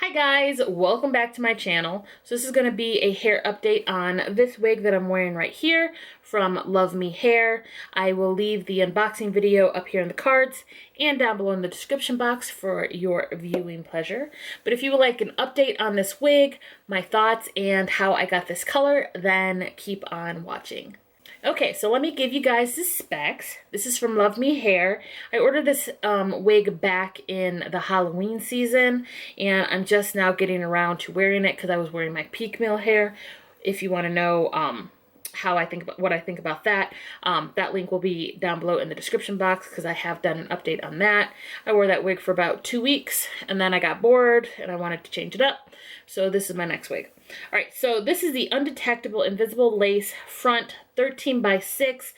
Hi guys, welcome back to my channel. So this is going to be a hair update on this wig that I'm wearing right here from LUVME Hair. I will leave the unboxing video up here in the cards and down below in the description box for your viewing pleasure. But if you would like an update on this wig, my thoughts, and how I got this color, then keep on watching. Okay, so let me give you guys the specs. This is from LUVME Hair. I ordered this wig back in the Halloween season, and I'm just now getting around to wearing it because I was wearing my peak mill hair. If you want to know what I think about that, that link will be down below in the description box because I have done an update on that. I wore that wig for about 2 weeks, and then I got bored and I wanted to change it up. So this is my next wig. All right, so this is the Undetectable Invisible Lace Front 13x6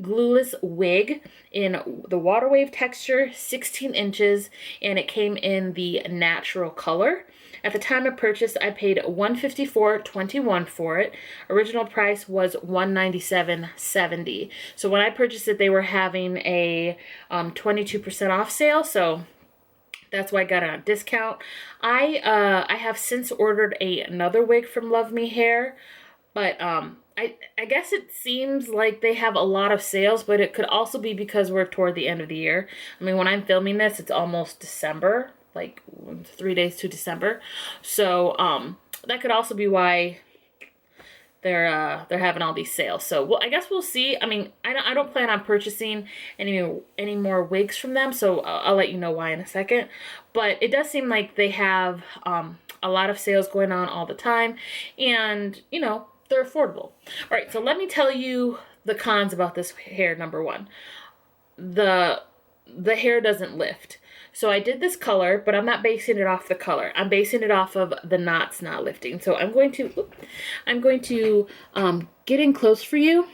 glueless wig in the water wave texture, 16 inches, and it came in the natural color. At the time of purchase, I paid $154.21 for it. Original price was $197.70. So when I purchased it, they were having a 22% off sale, so that's why I got it on discount. I have since ordered another wig from LUVME Hair, but I guess it seems like they have a lot of sales, but it could also be because we're toward the end of the year. I mean, when I'm filming this, it's almost December, like 3 days to December. So that could also be why they're having all these sales. So well, I guess we'll see. I mean, I don't plan on purchasing any more wigs from them, so I'll let you know why in a second. But it does seem like they have a lot of sales going on all the time, and you know, they're affordable. All right, so let me tell you the cons about this hair. Number one, the hair doesn't lift. So I did this color, but I'm not basing it off the color. I'm basing it off of the knots not lifting. So I'm going to get in close for you.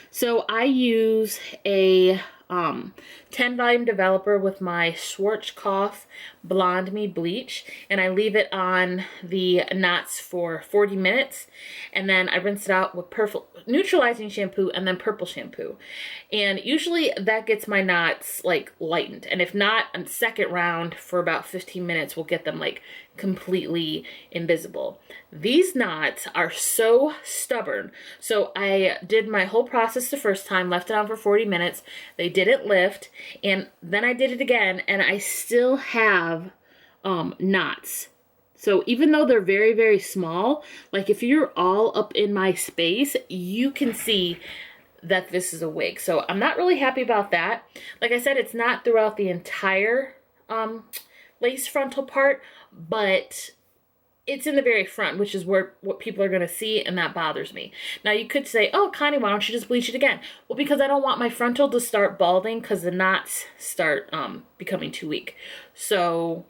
So I use a 10 volume developer with my Schwarzkopf Blonde Me bleach, and I leave it on the knots for 40 minutes, and then I rinse it out with neutralizing shampoo and then purple shampoo. And usually that gets my knots like lightened, and if not, a second round for about 15 minutes will get them like completely invisible. These knots are so stubborn. So I did my whole process the first time, left it on for 40 minutes. They didn't lift, and then I did it again, and I still have knots. So even though they're very, very small, like if you're all up in my space, you can see that this is a wig. So I'm not really happy about that. Like I said, it's not throughout the entire lace frontal part, but it's in the very front, which is what people are going to see, and that bothers me. Now you could say, oh Connie, why don't you just bleach it again? Well, because I don't want my frontal to start balding because the knots start becoming too weak. So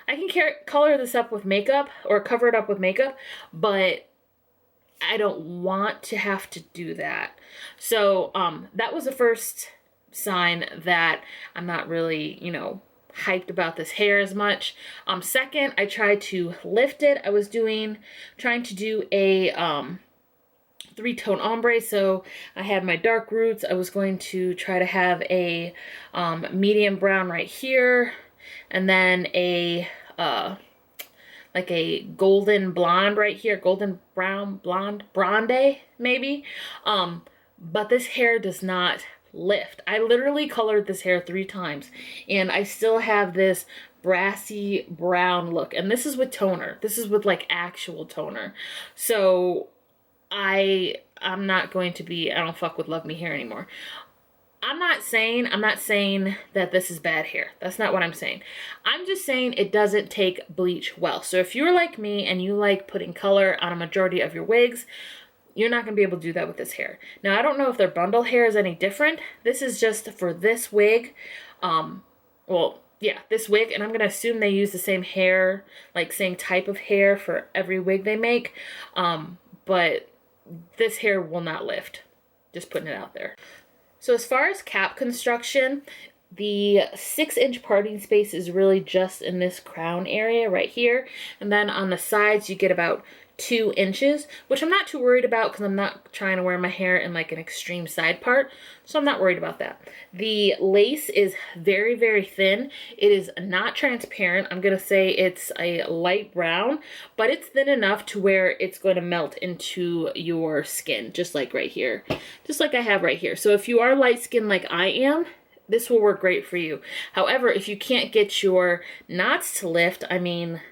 I can color this up with makeup or cover it up with makeup, but I don't want to have to do that. So that was the first sign that I'm not really, you know, hyped about this hair as much. Second, I tried to lift it. I was trying to do a 3-tone ombre. So I had my dark roots. I was going to try to have a medium brown right here, and then a like a golden blonde right here, golden brown blonde, bronde maybe. But this hair does not lift. I literally colored this hair 3 times, and I still have this brassy brown look, and this is with toner. This is with like actual toner. So I'm not going to be, I don't fuck with LUVME Hair anymore. I'm not saying that this is bad hair. That's not what I'm saying. I'm just saying it doesn't take bleach well. So if you're like me and you like putting color on a majority of your wigs, you're not going to be able to do that with this hair. Now, I don't know if their bundle hair is any different. This is just for this wig. Well, yeah, this wig, and I'm going to assume they use the same hair, like same type of hair for every wig they make. But this hair will not lift. Just putting it out there. So as far as cap construction, The 6-inch parting space is really just in this crown area right here. And then on the sides, you get about 2 inches, which I'm not too worried about because I'm not trying to wear my hair in like an extreme side part. So I'm not worried about that. The lace is very, very thin. It is not transparent. I'm going to say it's a light brown, but it's thin enough to where it's going to melt into your skin, just like right here, just like I have right here. So if you are light skinned like I am, this will work great for you. However, if you can't get your knots to lift, I mean,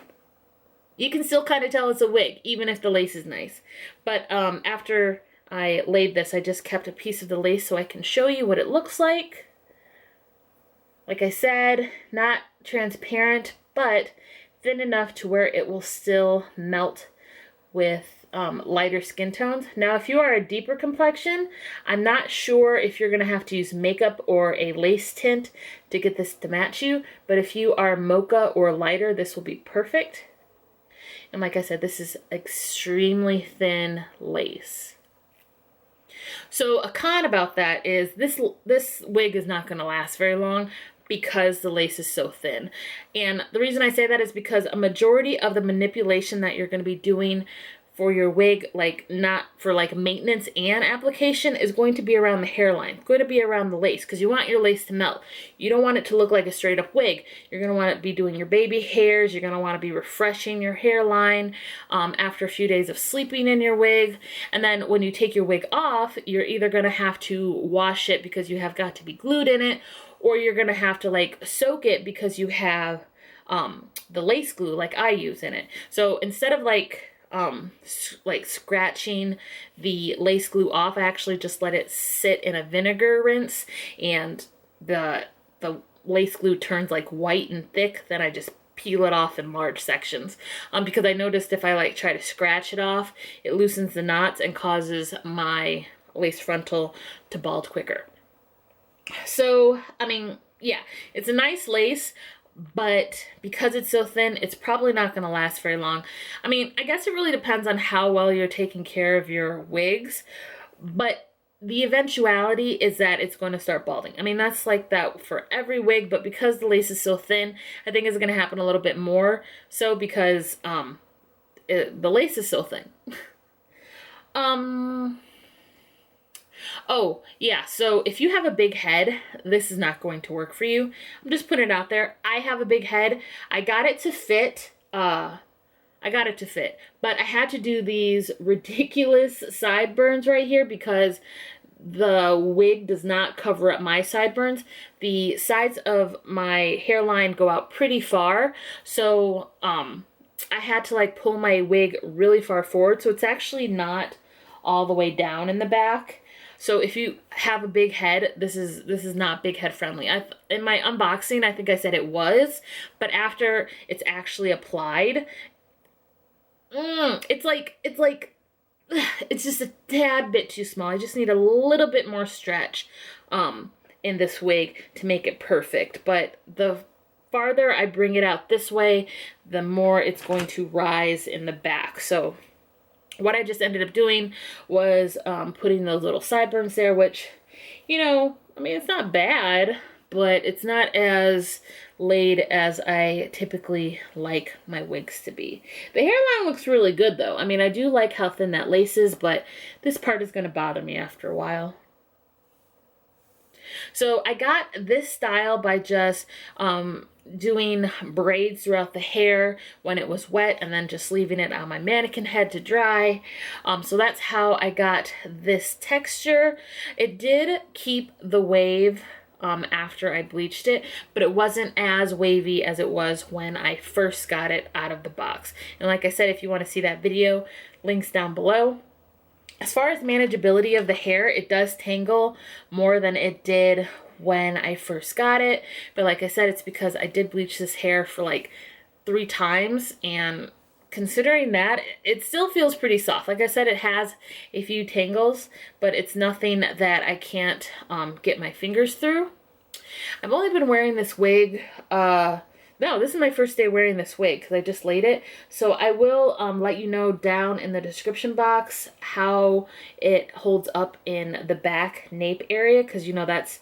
you can still kind of tell it's a wig, even if the lace is nice. But after I laid this, I just kept a piece of the lace so I can show you what it looks like. Like I said, not transparent, but thin enough to where it will still melt with lighter skin tones. Now, if you are a deeper complexion, I'm not sure if you're going to have to use makeup or a lace tint to get this to match you, but if you are mocha or lighter, this will be perfect. And like I said, this is extremely thin lace. So a con about that is this wig is not going to last very long because the lace is so thin. And the reason I say that is because a majority of the manipulation that you're going to be doing for your wig, like not for like maintenance and application, is going to be around the hairline. It's going to be around the lace because you want your lace to melt. You don't want it to look like a straight up wig. You're going to want to be doing your baby hairs. You're going to want to be refreshing your hairline after a few days of sleeping in your wig. And then when you take your wig off, you're either going to have to wash it because you have got to be glued in it, or you're going to have to like soak it because you have the lace glue like I use in it. So instead of like scratching the lace glue off, I actually just let it sit in a vinegar rinse, and the lace glue turns like white and thick. Then I just peel it off in large sections because I noticed if I like try to scratch it off, it loosens the knots and causes my lace frontal to bald quicker. So I mean, yeah, it's a nice lace, but because it's so thin, it's probably not going to last very long. I mean, I guess it really depends on how well you're taking care of your wigs, but the eventuality is that it's going to start balding. I mean, that's like that for every wig, but because the lace is so thin, I think it's going to happen a little bit more so because the lace is so thin. Oh, yeah, so if you have a big head, this is not going to work for you. I'm just putting it out there. I have a big head. I got it to fit, but I had to do these ridiculous sideburns right here because the wig does not cover up my sideburns. The sides of my hairline go out pretty far, so I had to like pull my wig really far forward, so it's actually not all the way down in the back. So if you have a big head, this is not big head friendly. In my unboxing, I think I said it was, but after it's actually applied, it's just a tad bit too small. I just need a little bit more stretch in this wig to make it perfect. But the farther I bring it out this way, the more it's going to rise in the back. So what I just ended up doing was putting those little sideburns there, which, you know, I mean, it's not bad, but it's not as laid as I typically like my wigs to be. The hairline looks really good, though. I mean, I do like how thin that lace is, but this part is going to bother me after a while. So I got this style by just doing braids throughout the hair when it was wet and then just leaving it on my mannequin head to dry. So that's how I got this texture. It did keep the wave after I bleached it, but it wasn't as wavy as it was when I first got it out of the box. And like I said, if you want to see that video, links down below. As far as manageability of the hair, it does tangle more than it did when I first got it. But like I said, it's because I did bleach this hair for like 3 times, and considering that, it still feels pretty soft. Like I said, it has a few tangles, but it's nothing that I can't get my fingers through. I've only been wearing this wig, no, this is my first day wearing this wig because I just laid it. So I will let you know down in the description box how it holds up in the back nape area, because you know that's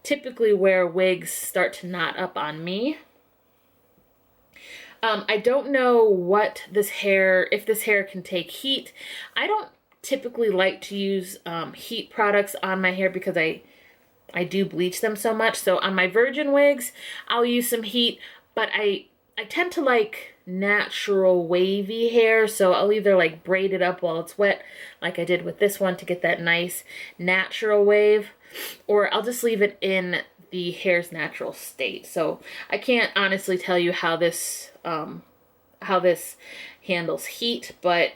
typically where wigs start to knot up on me. I don't know what this hair, if this hair can take heat. I don't typically like to use heat products on my hair because I do bleach them so much. So on my virgin wigs, I'll use some heat, but I tend to like natural wavy hair. So I'll either like braid it up while it's wet, like I did with this one to get that nice natural wave, or I'll just leave it in the hair's natural state. So I can't honestly tell you how this handles heat, but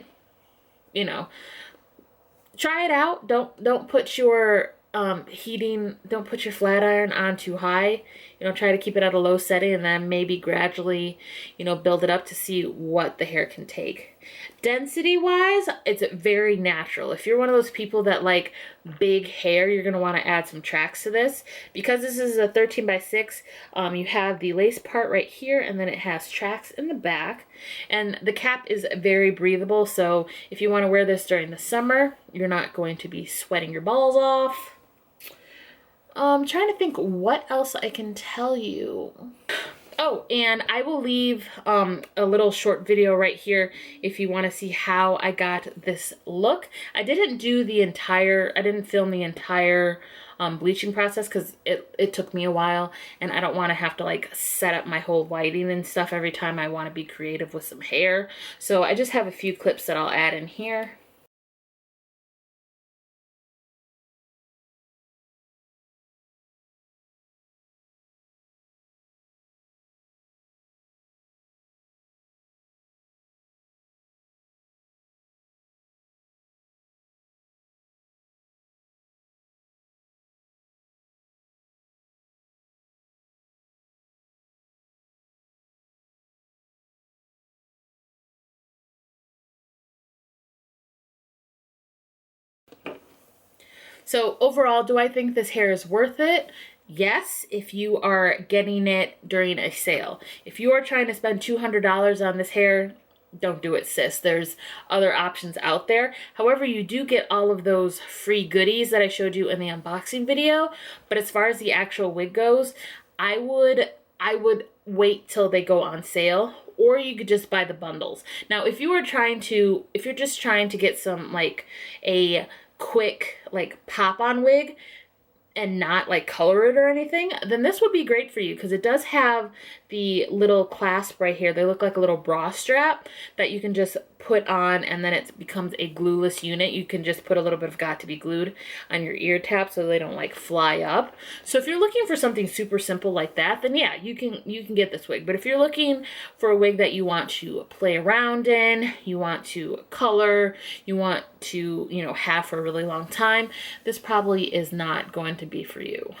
you know, try it out. Don't put your don't put your flat iron on too high. You know, try to keep it at a low setting, and then maybe gradually, you know, build it up to see what the hair can take. Density wise, it's very natural. If you're one of those people that like big hair, you're gonna want to add some tracks to this. Because this is a 13x6, you have the lace part right here, and then it has tracks in the back, and the cap is very breathable. So if you want to wear this during the summer, you're not going to be sweating your balls off. I'm trying to think what else I can tell you. Oh, and I will leave a little short video right here if you want to see how I got this look. I didn't film the entire bleaching process because it took me a while, and I don't want to have to like set up my whole lighting and stuff every time I want to be creative with some hair. So I just have a few clips that I'll add in here. So overall, do I think this hair is worth it? Yes, if you are getting it during a sale. If you are trying to spend $200 on this hair, don't do it, sis. There's other options out there. However, you do get all of those free goodies that I showed you in the unboxing video. But as far as the actual wig goes, I would wait till they go on sale, or you could just buy the bundles. Now, if you're just trying to get some like a quick like pop on wig and not like color it or anything, then this would be great for you because it does have the little clasp right here. They look like a little bra strap that you can just put on, and then it becomes a glueless unit. You can just put a little bit of Got to Be Glued on your ear tabs so they don't like fly up. So if you're looking for something super simple like that, then yeah, you can get this wig. But if you're looking for a wig that you want to play around in, you want to color, you want to, you know, have for a really long time, this probably is not going to be for you.